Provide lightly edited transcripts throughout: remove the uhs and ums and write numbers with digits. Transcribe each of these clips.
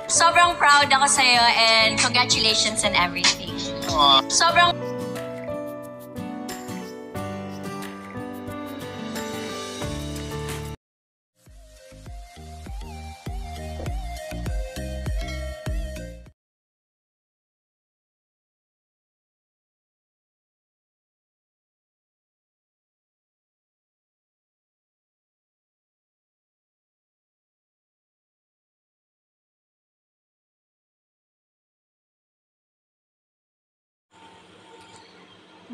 Sobrang proud ako sa'yo and congratulations on everything. Sobrang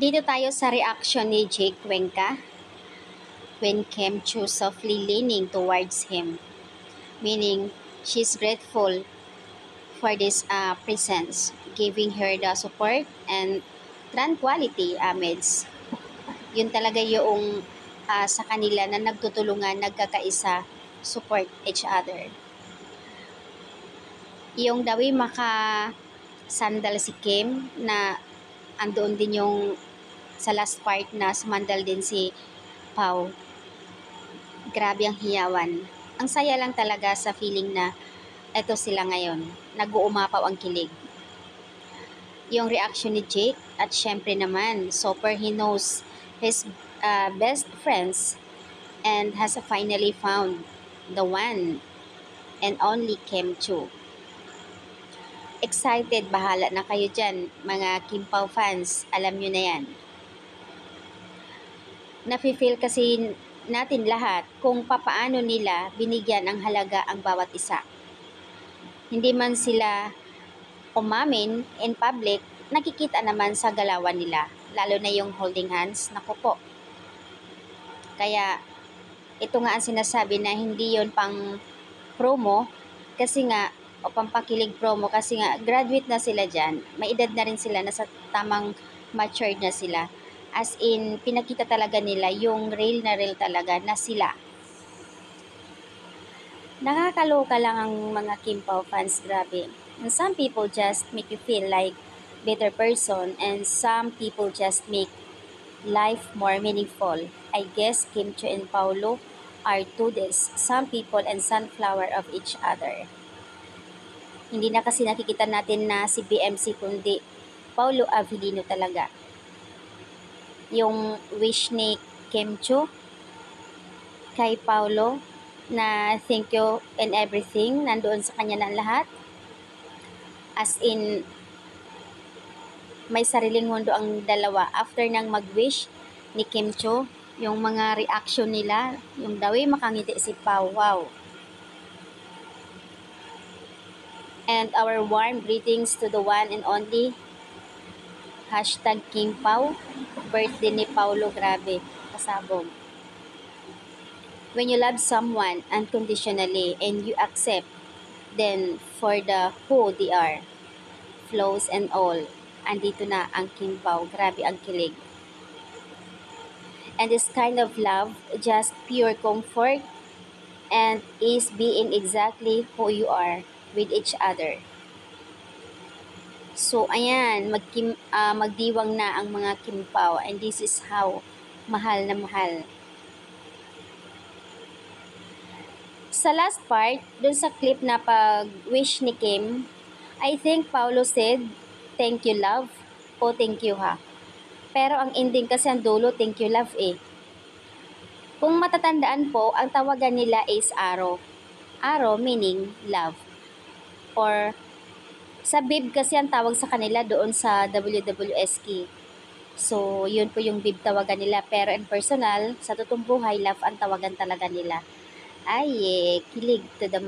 Dito tayo sa reaction ni Jake Cuenca when Kim Chiu softly leaning towards him, meaning she's grateful for this presence, giving her the support and tranquility amidst. Yun talaga yung sa kanila na nagtutulungan, nagkakaisa, support each other. Yung dawi sandal si Kim na andoon din yung sa last part na sumandal din si Pao. Grabe ang hiyawan. Ang saya lang talaga sa feeling na eto sila ngayon. Nag-uumapaw ang kilig. Yung reaction ni Jake at syempre naman, super he knows his best friends and has finally found the one and only Kim Chiu. Excited, bahala na kayo dyan, mga Kim Pao fans. Alam nyo na yan. Nafe-feel kasi natin lahat kung papaano nila binigyan ng halaga ang bawat isa. Hindi man sila umamin in public, nakikita naman sa galawan nila, lalo na yung holding hands. Naku po. Kaya ito nga ang sinasabi na hindi yon pang promo kasi nga o pampakilig promo kasi nga graduate na sila dyan, may edad na rin sila, nasa tamang matured na sila. As in, pinakita talaga nila yung real na real talaga na sila. Nakakaloka lang ang mga Kim Pao fans, grabe. And some people just make you feel like better person and some people just make life more meaningful. I guess Kim Chiu and Paulo are two this, some people and sunflower of each other. Hindi na kasi nakikita natin na si BMC kundi Paulo Avellino talaga. Yung wish ni Kim Chiu kay Paulo na thank you and everything, nandoon sa kanya na lahat. As in, may sariling mundo ang dalawa. After nang mag-wish ni Kim Chiu, yung mga reaction nila, yung dawi makangiti si Pao, wow. And our warm greetings to the one and only #Kim Pao. Birthday ni Paulo, grabe, pasabog. When you love someone unconditionally and you accept then for the who they are, flaws and all, andito na ang Kim Pao, grabe ang kilig. And this kind of love, just pure comfort and is being exactly who you are with each other. So, ayan, magdiwang na ang mga Kim Pao and this is how mahal na mahal. Sa last part, dun sa clip na pag-wish ni Kim, I think Paulo said, thank you love o thank you ha. Pero ang ending kasi ang dulo, thank you love eh. Kung matatandaan po, ang tawagan nila is Aro. Aro meaning love. Or sa bib kasi ang tawag sa kanila doon sa WWSK. So, yun po yung bib tawagan nila. Pero in personal, sa totoong buhay, love ang tawagan talaga nila. Ay, kilig to the